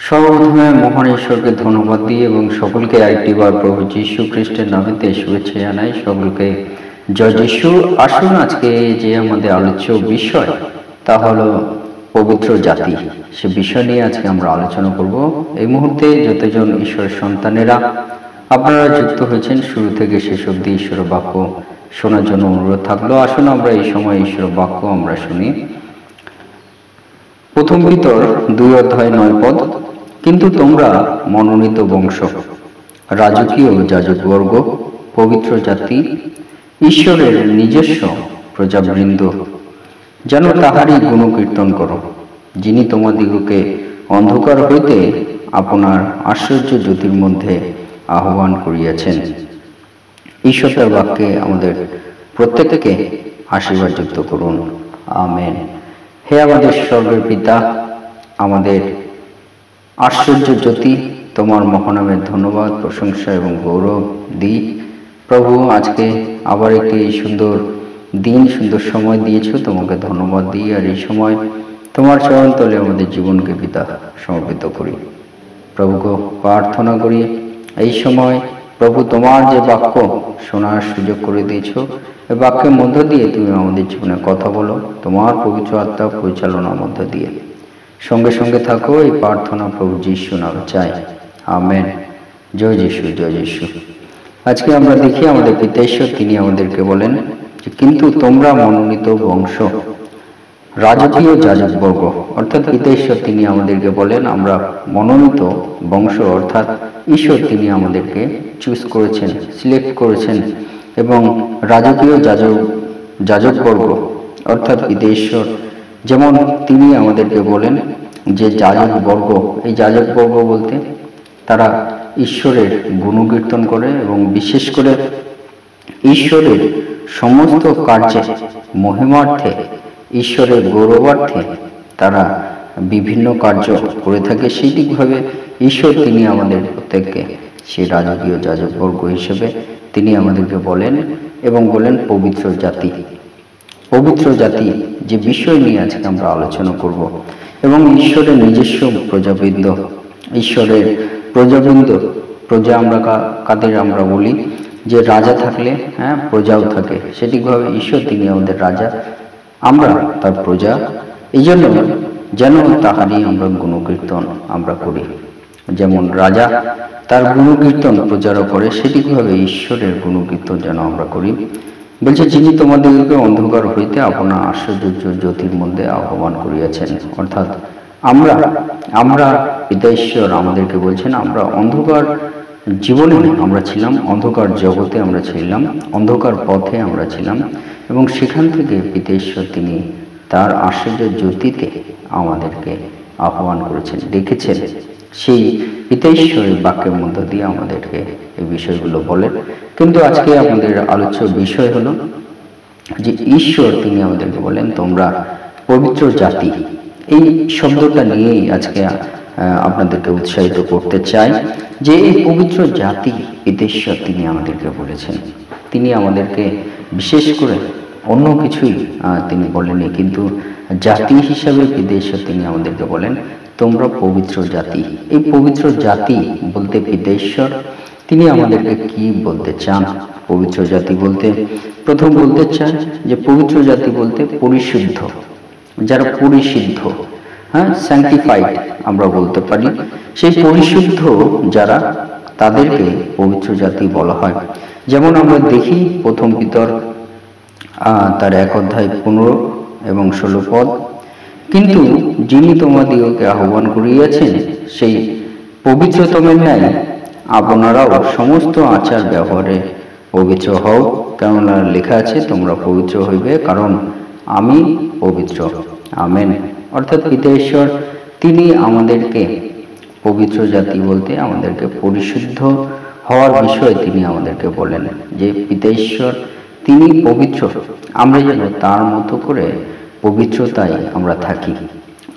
সর্বপ্রথমে মহান ঈশ্বরকে ধন্যবাদ দিই এবং সকলকে আরেকটিবার প্রভু যীশু খ্রিস্টের নামেতে শুভেচ্ছা জানাই। সকলকে জয় যীশু। আসুন আজকে যে আমাদের আলোচ্য বিষয় তা হলো পবিত্র জাতি। সে বিষয় নিয়ে আজকে আমরা আলোচনা করব। এই মুহূর্তে যতজন ঈশ্বরের সন্তানেরা আপনারা যুক্ত হয়েছেন শুরু থেকে শেষ অবধি ঈশ্বরের বাক্য শোনার জন্য অনুরোধ থাকলো। আসুন আমরা এই সময় ঈশ্বরের বাক্য আমরা শুনি। প্রথম পিতর 2:9 কিন্তু তোমরা মনোনীত বংশ, রাজকীয় যাজকবর্গ, পবিত্র জাতি, ঈশ্বরের নিজস্ব প্রজাবৃন্দ, যেন তাহারই গুণকীর্তন করো, যিনি তোমাদিগকে অন্ধকার হইতে আপনার আশ্চর্য জ্যোতির মধ্যে আহ্বান করিয়াছেন। ঈশ্বর তার বাক্যে আমাদের প্রত্যেককে আশীর্বাদ যুক্ত করুন। আমেন। হে আমাদের স্বর্গের পিতা, আমাদের আশ্চর্য জ্যোতি, তোমার মহানামের ধন্যবাদ, প্রশংসা এবং গৌরব দিই। প্রভু, আজকে আবার একটি সুন্দর দিন, সুন্দর সময় দিয়েছো, তোমাকে ধন্যবাদ দিই। আর এই সময় তোমার চরণ তলে আমাদের জীবনকে পিতা সমর্পিত করি। প্রভুকে প্রার্থনা করি এই সময় প্রভু তোমার যে বাক্য শোনার সুযোগ করে দিয়েছ, এই বাক্যের মধ্য দিয়ে তুমি আমাদের জীবনে কথা বলো, তোমার পবিত্র আত্মা পরিচালনার মধ্য দিয়ে সঙ্গে সঙ্গে থাকো। এই প্রার্থনা প্রভু যীশু নামে চাই, আমেন। জয় যীশু, জয় যীশু। আজকে আমরা দেখি আমাদের পিতা ঈশ্বর তিনি আমাদেরকে বলেন যে কিন্তু তোমরা মনোনীত বংশ, রাজকীয় যাজকবর্গ, অর্থাৎ পিতা ঈশ্বর তিনি আমাদেরকে বলেন আমরা মনোনীত বংশ, অর্থাৎ ঈশ্বর তিনি আমাদেরকে চুজ করেছেন, সিলেক্ট করেছেন, এবং রাজকীয় যাজকবর্গ অর্থাৎ পিতা ঈশ্বর যেমন তিনি আমাদেরকে বলেন যে যাজকবর্গ, এই যাজকবর্গ বলতে তারা ঈশ্বরের গুণকীর্তন করে এবং বিশেষ করে ঈশ্বরের সমস্ত কার্যে মহিমার্থে, ঈশ্বরের গৌরবার্থে তারা বিভিন্ন কার্য করে থাকে। সেইটিভাবে ঈশ্বর তিনি আমাদের প্রত্যেককে সেই রাজকীয় যাজকবর্গ হিসেবে তিনি আমাদেরকে বলেন এবং বলেন পবিত্র জাতি। পবিত্র জাতি যে বিষয় নিয়ে আজকে আমরা আলোচনা করব, এবং ঈশ্বরের নিজস্ব প্রজাবৃন্দ, ঈশ্বরের প্রজাবৃন্দ, প্রজা আমরা কাদের আমরা বলি যে রাজা থাকলে প্রজাও থাকে, সেটিভাবে ঈশ্বর তিনি আমাদের রাজা, আমরা তার প্রজা। এই জন্য যেন তাহারই আমরা গুণকীর্তন আমরা করি। যেমন রাজা তার গুণকীর্তন প্রজারা করে, সেটিভাবে ঈশ্বরের গুণকীর্তন যেন আমরা করি। বলছে যিনি তোমাদেরকে অন্ধকার হইতে আপনার আশ্চর্য জ্যোতির মধ্যে আহ্বান করিয়াছেন, অর্থাৎ আমরা পিতা ঈশ্বর আমাদেরকে বলছেন আমরা অন্ধকার জীবনে আমরা ছিলাম, অন্ধকার জগতে আমরা ছিলাম, অন্ধকার পথে আমরা ছিলাম, এবং সেখান থেকে পিতা ঈশ্বর তিনি তার আশ্চর্য জ্যোতিতে আমাদেরকে আহ্বান করেছেন, ডেকেছেন। সেই পিতা ঈশ্বরের বাক্যের মধ্য দিয়ে আমাদেরকে এই বিষয়গুলো বলেন। কিন্তু আজকে আমাদের আলোচ্য বিষয় হলো যে ঈশ্বর তিনি আমাদেরকে বলেন তোমরা পবিত্র জাতি। এই শব্দটা নিয়েই আজকে আপনাদেরকে উৎসাহিত করতে চাই যে এই পবিত্র জাতি পিতা ঈশ্বর তিনি আমাদেরকে বলেছেন। তিনি আমাদেরকে বিশেষ করে অন্য কিছুই তিনি বলেননি, কিন্তু জাতি হিসাবে পিতা ঈশ্বর তিনি আমাদেরকে বলেন তোমরা পবিত্র জাতি। এই পবিত্র জাতি বলতে পিতা ঈশ্বর তিনি আমাদেরকে কি বলতে চান? পবিত্র জাতি বলতে প্রথম বলতে চান যে পবিত্র জাতি বলতে পরিশুদ্ধ, যারা পরিশুদ্ধ, স্যাংটিফাইড আমরা বলতে পারি, সেই পরিশুদ্ধ যারা, তাদেরকে পবিত্র জাতি বলা হয়। যেমন আমরা দেখি প্রথম পিতর তার 1:15 এবং 16 পদ, কিন্তু যিনি তোমাদিগকে আহ্বান করিয়াছেন সেই পবিত্রতমের ন্যায় আপনারাও সমস্ত আচার ব্যবহারে পবিত্র হও, কেননা লেখা আছে তোমরা পবিত্র হইবে কারণ আমি পবিত্র। আমেন। অর্থাৎ পিতা ঈশ্বর তিনি আমাদেরকে পবিত্র জাতি বলতে আমাদেরকে পরিশুদ্ধ হওয়ার বিষয়ে তিনি আমাদেরকে বলেন যে পিতা ঈশ্বর তিনি পবিত্র, আমরা যেন তার মতো করে পবিত্রতায় আমরা থাকি।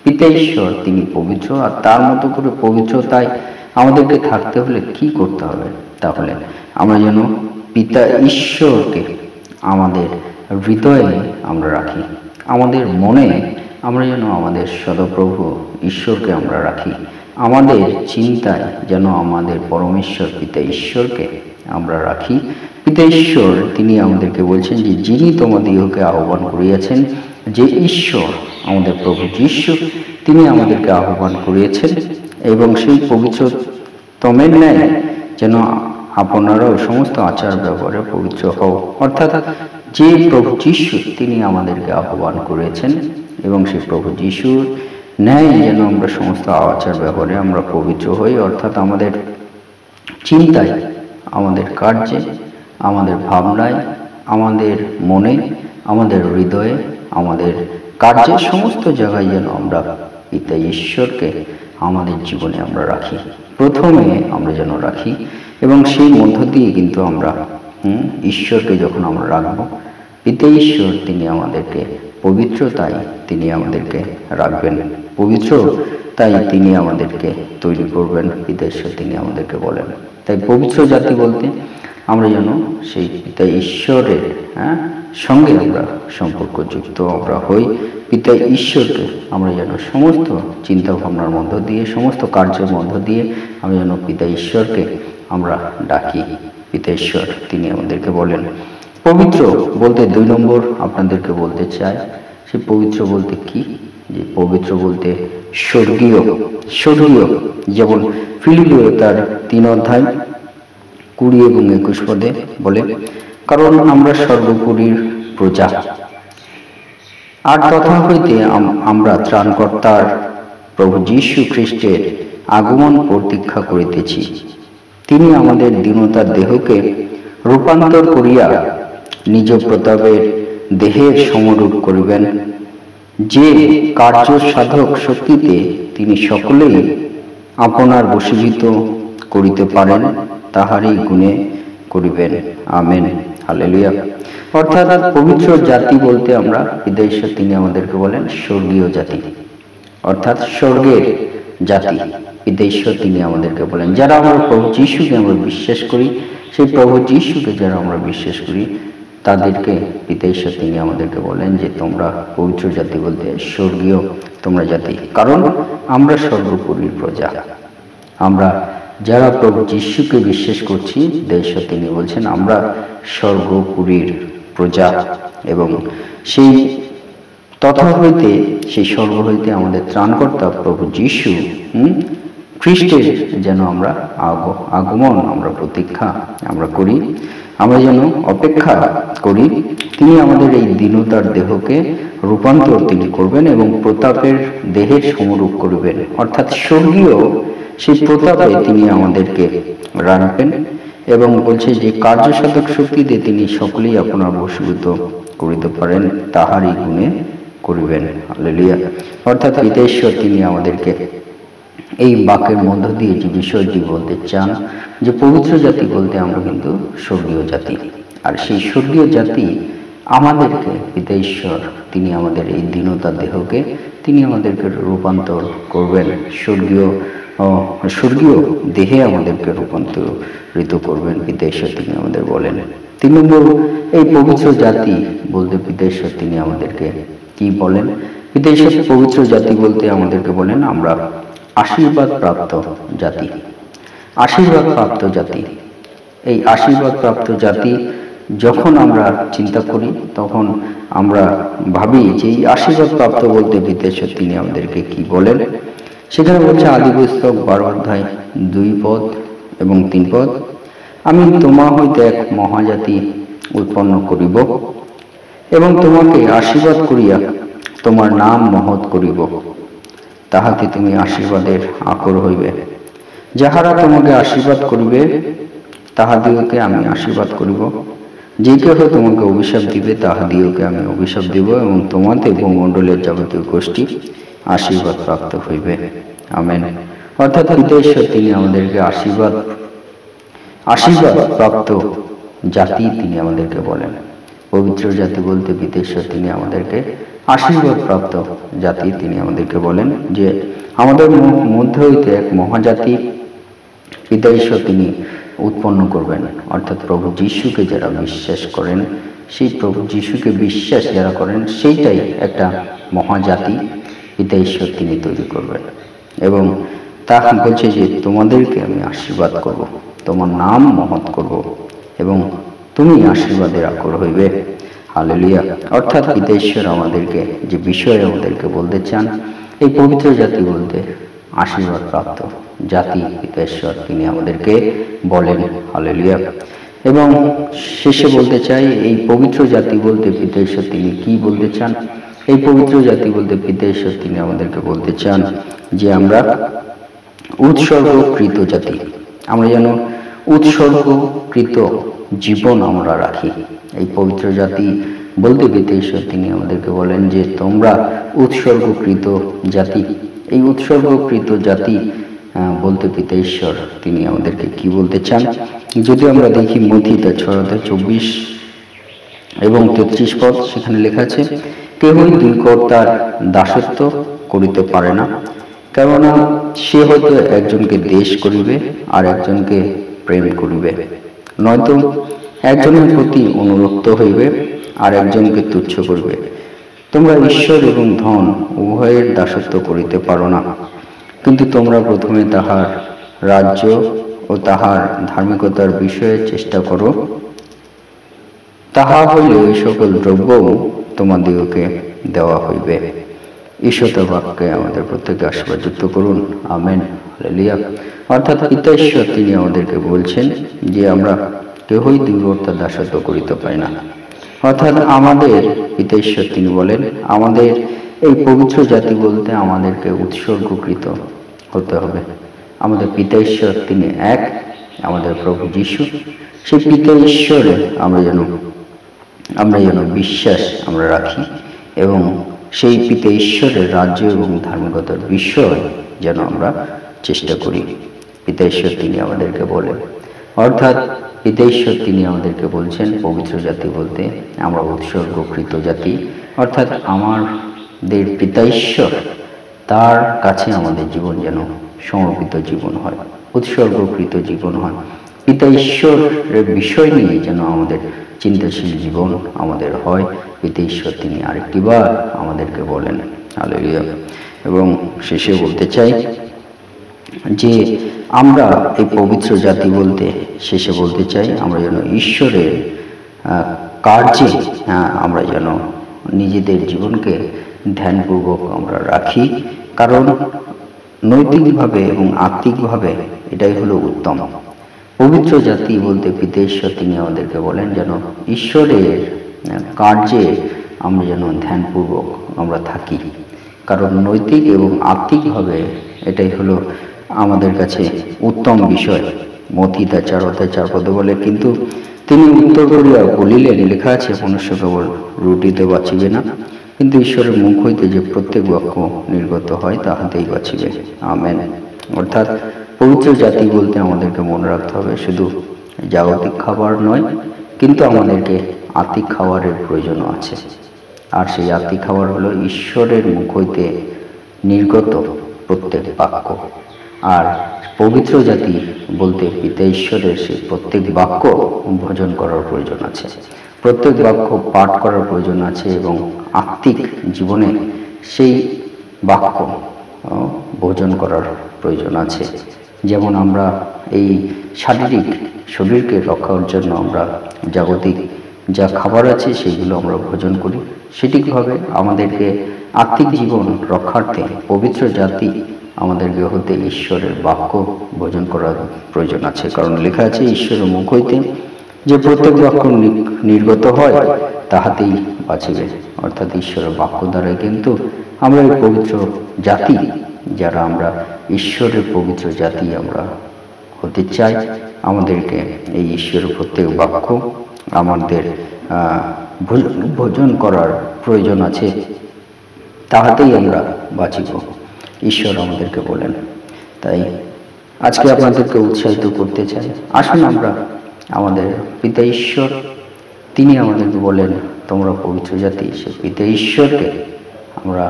পিতা ঈশ্বর তিনি পবিত্র, আর তার মতো করে পবিত্রতায় আমাদেরকে থাকতে হলে কি করতে হবে? তাহলে আমরা যেন পিতা ঈশ্বরকে আমাদের হৃদয়ে আমরা রাখি, আমাদের মনে আমরা যেন আমাদের সদপ্রভু ঈশ্বরকে আমরা রাখি, আমাদের চিন্তায় যেন আমাদের পরমেশ্বর পিতা ঈশ্বরকে আমরা রাখি। পিতা ঈশ্বর তিনি আমাদেরকে বলছেন যে যিনি তোমাদিগকে আহ্বান করিয়াছেন, যে ঈশ্বর আমাদের প্রভু যীশু তিনি আমাদেরকে আহ্বান করিয়েছেন, এবং সেই পবিত্রতমের ন্যায় যেন আপনারাও সমস্ত আচার ব্যবহারে পবিত্র হও। অর্থাৎ যে প্রভু যীশু তিনি আমাদেরকে আহ্বান করেছেন, এবং সেই প্রভু যীশুর ন্যায় যেন আমরা সমস্ত আচার ব্যবহারে আমরা পবিত্র হই। অর্থাৎ আমাদের চিন্তায়, আমাদের কার্যে, আমাদের ভাবনায়, আমাদের মনে, আমাদের হৃদয়ে, আমাদের কার্যে, সমস্ত জায়গায় যেন আমরা পিতা ঈশ্বরকে আমাদের জীবনে আমরা রাখি, প্রথমে আমরা যেন রাখি। এবং সেই মধ্য দিয়ে কিন্তু আমরা ঈশ্বরকে যখন আমরা রাখবো, পিতা ঈশ্বর তিনি আমাদেরকে পবিত্রতায় তিনি আমাদেরকে রাখবেন, পবিত্র তাই তিনি আমাদেরকে তৈরি করবেন। পিতা ঈশ্বর তিনি আমাদেরকে বলেন, তাই পবিত্র জাতি বলতে আমরা যেন সেই পিতা ঈশ্বরের সঙ্গে আমরা সম্পর্কযুক্ত আমরা হই। পিতা ঈশ্বরকে আমরা যেন সমস্ত চিন্তা ভাবনার মধ্য দিয়ে, সমস্ত কার্যের মধ্য দিয়ে আমরা যেন পিতা ঈশ্বরকে আমরা ডাকি। পিতা ঈশ্বর তিনি আমাদেরকে বলেন। পবিত্র বলতে 2 নম্বর আপনাদেরকে বলতে চাই, সে পবিত্র বলতে কি, যে পবিত্র বলতে স্বর্গীয়। স্বর্গীয় যেমন ফিলিপিও তার 3 অধ্যায় 20 এবং 21 পদে বলে, কারণ আমরা সর্বোপরির প্রজা, আর তথা হইতে আমরা ত্রাণকর্তার প্রভু যীশু খ্রিস্টের আগমন প্রতীক্ষা করিতেছি। তিনি আমাদের দীনতার দেহকে রূপান্তর করিয়া নিজ প্রতাপের দেহের সমরূপ করিবেন, যে কার্য সাধক শক্তিতে তিনি সকলেই আপনার বশীভূত করিতে পারেন, তাহারই গুণে করিবেন। Amen, hallelujah. অর্থাৎ পবিত্র জাতি বলতে আমরা পিতা ঈশ্বর তিনি আমাদেরকে বলেন স্বর্গীয় জাতি, অর্থাৎ স্বর্গের জাতি। পিতা ঈশ্বর তিনি আমাদেরকে বলেন, যারা আমরা প্রভু যীশুকে আমরা বিশ্বাস করি, সেই প্রভু যীশুকে যারা আমরা বিশ্বাস করি, তাদেরকে পিতা ঈশ্বর তিনি আমাদেরকে বলেন যে তোমরা পবিত্র জাতি বলতে স্বর্গীয় তোমরা জাতি, কারণ আমরা সর্বোপরির প্রজা। আমরা যারা প্রভু যীশুকে বিশ্বাস করছি, ঈশ্বর তিনি বলছেন আমরা সর্বোপরির প্রজা, এবং সেই তথা হইতে, সেই স্বর্গ হইতে আমাদের ত্রাণকর্তা প্রভু যীশু খ্রিস্টের যেন আমরা আগমন আমরা প্রতীক্ষা আমরা করি, আমরা যেন অপেক্ষা করি। তিনি আমাদের এই দীনতার দেহকে রূপান্তর তিনি করবেন এবং প্রতাপের দেহের সমরূপ করবেন, অর্থাৎ স্বর্গীয় সেই প্রতাপে তিনি আমাদেরকে রাখবেন। এবং বলছে যে কার্যসাধক শক্তিতে তিনি সকলেই আপনার বশীভূত করিতে পারেন, তাহারই গুণে করিবেন। হালেলুয়া। অর্থাৎ পিতা ঈশ্বর তিনি আমাদেরকে এই বাক্যের মধ্য দিয়ে যে বিষয়টি বলতে চান, যে পবিত্র জাতি বলতে আমরা কিন্তু স্বর্গীয় জাতি, আর সেই স্বর্গীয় জাতি আমাদেরকে পিতা ঈশ্বর তিনি আমাদের এই দীনতার দেহকে তিনি আমাদেরকে রূপান্তর করবেন, স্বর্গীয় দেহে আমাদেরকে রূপান্তরিত করবেন। পিতা ঈশ্বর তিনি আমাদের বলেন। 3 নম্বর, এই পবিত্র জাতি বলতে পিতা ঈশ্বর তিনি আমাদেরকে কি বলেন? পিতা ঈশ্বর পবিত্র জাতি বলতে আমাদেরকে বলেন আমরা আশীর্বাদ প্রাপ্ত জাতি। আশীর্বাদ প্রাপ্ত জাতি, এই আশীর্বাদ প্রাপ্ত জাতি যখন আমরা চিন্তা করি, তখন আমরা ভাবি যে এই আশীর্বাদ প্রাপ্ত বলতে পিতা ঈশ্বর তিনি আমাদেরকে কি বলেন। সেখানে বলছে আদি পুস্তক 12 অধ্যায় 2 পদ এবং 3 পদ, আমি তোমা হইতে এক মহাজাতি উৎপন্ন করিব এবং তোমাকে আশীর্বাদ করিয়া তোমার নাম মহৎ করিব, তাহাতে তুমি আশীর্বাদের আকর হইবে। যাহারা তোমাকে আশীর্বাদ করিবে তাহাদিওকে আমি আশীর্বাদ করিব, যে কেহ তোমাকে অভিশাপ দিবে তাহাদিওকে আমি অভিশাপ দিব, এবং তোমাতে ভূমণ্ডলের যাবতীয় গোষ্ঠী আশীর্বাদ প্রাপ্ত হইবে। আমেন। অর্থাৎ পিতা ঈশ্বর তিনি আমাদেরকে আশীর্বাদ প্রাপ্ত জাতি তিনি আমাদেরকে বলেন। পবিত্র জাতি বলতে পিতা ঈশ্বর তিনি আমাদেরকে আশীর্বাদ প্রাপ্ত জাতি তিনি আমাদেরকে বলেন, যে আমাদের মধ্যে হইতে এক মহাজাতি পিতা ঈশ্বর তিনি উৎপন্ন করবেন। অর্থাৎ প্রভু যীশুকে যারা বিশ্বাস করেন, সেই প্রভু যীশুকে বিশ্বাস যারা করেন, সেইটাই একটা মহাজাতি পিতা ঈশ্বর তিনি তৈরি করবেন। এবং তা বলছে যে তোমাদেরকে আমি আশীর্বাদ করব, তোমার নাম মহৎ করব এবং তুমি আশীর্বাদের আকর হইবে। হালেলুয়া। অর্থাৎ পিতা ঈশ্বর আমাদেরকে যে বিষয়ে আমাদেরকে বলতে চান, এই পবিত্র জাতি বলতে আশীর্বাদ প্রাপ্ত জাতি পিতা ঈশ্বর তিনি আমাদেরকে বলেন। হালেলুয়া। এবং শেষে বলতে চাই, এই পবিত্র জাতি বলতে পিতা ঈশ্বর তিনি কি বলতে চান? এই পবিত্র জাতি বলতে পিতা ঈশ্বর তিনি আমাদেরকে বলতে চান যে আমরা উৎসর্গকৃত জাতি, আমরা যেন উৎসর্গকৃত জীবন আমরা রাখি। এই পবিত্র জাতি বলতে পিতা ঈশ্বর তিনি আমাদেরকে বলেন যে তোমরা উৎসর্গকৃত জাতি। এই উৎসর্গকৃত জাতি বলতে পিতা ঈশ্বর তিনি আমাদেরকে কি বলতে চান? যদি আমরা দেখি মথিতে 6:24 এবং 33 পদ, সেখানে লেখা আছে, কেহই দুই কর্তার দাসত্ব করিতে পারে না, কেননা সে হয়তো একজনকে দেশ করিবে আর একজনকে প্রেম করিবে, নয়তো একজনের প্রতি অনুরক্ত হইবে আর একজনকে তুচ্ছ করিবে। তোমরা ঈশ্বর এবং ধন উভয়ের দাসত্ব করিতে পারো না। কিন্তু তোমরা প্রথমে তাহার রাজ্য ও তাহার ধার্মিকতার বিষয়ে চেষ্টা করো, তাহা হইলে ওই সকল দ্রব্য তোমাদিগকে দেওয়া হইবে। ঈশ্বর বাক্যে আমাদের প্রত্যেকে আশীর্বাদ যুক্ত করুন। আমেন। হালেলুয়া। অর্থাৎ পিতা ঈশ্বর তিনি আমাদেরকে বলছেন যে আমরা কেহই দুই কর্তার দাসত্ব করিতে পারি না। অর্থাৎ আমাদের পিতা ঈশ্বর তিনি বলেন আমাদের এই পবিত্র জাতি বলতে আমাদেরকে উৎসর্গকৃত হতে হবে। আমাদের পিতা ঈশ্বর তিনি এক, আমাদের প্রভু যীশু, সেই পিতা ঈশ্বরে আমরা যেন বিশ্বাস আমরা রাখি এবং সেই পিতা ঈশ্বরের রাজ্য এবং ধার্মিকতার বিষয় যেন আমরা চেষ্টা করি। পিতা ঈশ্বর তিনি আমাদেরকে বলেন, অর্থাৎ পিতা ঈশ্বর তিনি আমাদেরকে বলছেন পবিত্র জাতি বলতে আমরা উৎসর্গকৃত জাতি। অর্থাৎ আমাদের পিতা ঈশ্বর তার কাছে আমাদের জীবন যেন সমর্পিত জীবন হয়, উৎসর্গকৃত জীবন হয়। পিতা ঈশ্বরের বিষয় নিয়ে যেন আমাদের চিন্তাশীল জীবন আমাদের হয়। পিতা ঈশ্বর তিনি আরেকটিবার আমাদেরকে বলেন। হালেলুয়া। এবং শেষে বলতে চাই যে আমরা এই পবিত্র জাতি বলতে শেষে বলতে চাই আমরা যেন ঈশ্বরের কার্যে আমরা যেন নিজেদের জীবনকে ধ্যানপূর্বক আমরা রাখি, কারণ নৈতিকভাবে এবং আত্মিকভাবে এটাই হলো উত্তম। পবিত্র জাতি বলতে পিতা ঈশ্বর তিনি আমাদেরকে বলেন যেন ঈশ্বরের কার্যে আমরা যেন ধ্যানপূর্বক আমরা থাকি, কারণ নৈতিক এবং আত্মিকভাবে এটাই হলো আমাদের কাছে উত্তম বিষয়। মথিতে 4:4 বলে, কিন্তু তিনি উত্তর করিয়া বলিলেন, লেখা আছে মনুষ্য কেবল রুটিতে বাঁচিবে না, কিন্তু ঈশ্বরের মুখ হইতে যে প্রত্যেক বাক্য নির্গত হয় তাহাতেই বাঁচিবে। আমেন। অর্থাৎ পবিত্র জাতি বলতে আমাদেরকে মনে রাখতে হবে শুধু জাগতিক খাবার নয়, কিন্তু আমাদেরকে আত্মিক খাবারের প্রয়োজনও আছে। আর সেই আত্মিক খাবার হলো ঈশ্বরের মুখ হইতে নির্গত প্রত্যেক বাক্য। আর পবিত্র জাতি বলতে পিতা ঈশ্বরের সেই প্রত্যেক বাক্য ভোজন করার প্রয়োজন আছে, প্রত্যেক বাক্য পাঠ করার প্রয়োজন আছে এবং আত্মিক জীবনে সেই বাক্য ভোজন করার প্রয়োজন আছে। যেমন আমরা এই শারীরিক শরীরকে রক্ষার জন্য আমরা জাগতিক যা খাবার আছে সেইগুলো আমরা ভোজন করি, সঠিকভাবে আমাদেরকে আত্মিক জীবন রক্ষার্থে পবিত্র জাতি আমাদেরকে হতে ঈশ্বরের বাক্য ভোজন করার প্রয়োজন আছে। কারণ লেখা আছে ঈশ্বরের মুখ হইতে যে প্রত্যেক বাক্য নির্গত হয় তাহাতেই বাঁচিবে। অর্থাৎ ঈশ্বরের বাক্য দ্বারাই কিন্তু আমরা এই পবিত্র জাতি, যারা আমরা ঈশ্বরের পবিত্র জাতি আমরা হতে চাই, আমাদেরকে এই ঈশ্বরের প্রত্যেক বাক্য আমাদের ভোজন করার প্রয়োজন আছে, তাহাতেই আমরা বাঁচিব, ঈশ্বর আমাদেরকে বলেন। তাই আজকে আপনাদেরকে উৎসাহিত করতে চাই, আসুন আমরা আমাদের পিতা ঈশ্বর তিনি আমাদেরকে বলেন তোমরা পবিত্র জাতি, সে পিতা ঈশ্বরকে আমরা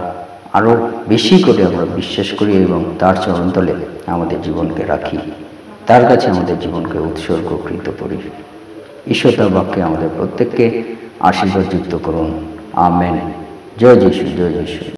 আরো বেশি করে আমরা বিশ্বাস করি এবং তার চরণতলে আমাদের জীবনকে রাখি, তার কাছে আমাদের জীবনকে উৎসর্গকৃত করি। ঈশ্বর তার বাক্যে আমাদের প্রত্যেককে আশীর্বাদ যুক্ত করুন। আমেন। জয় যিশু, জয় যিশু।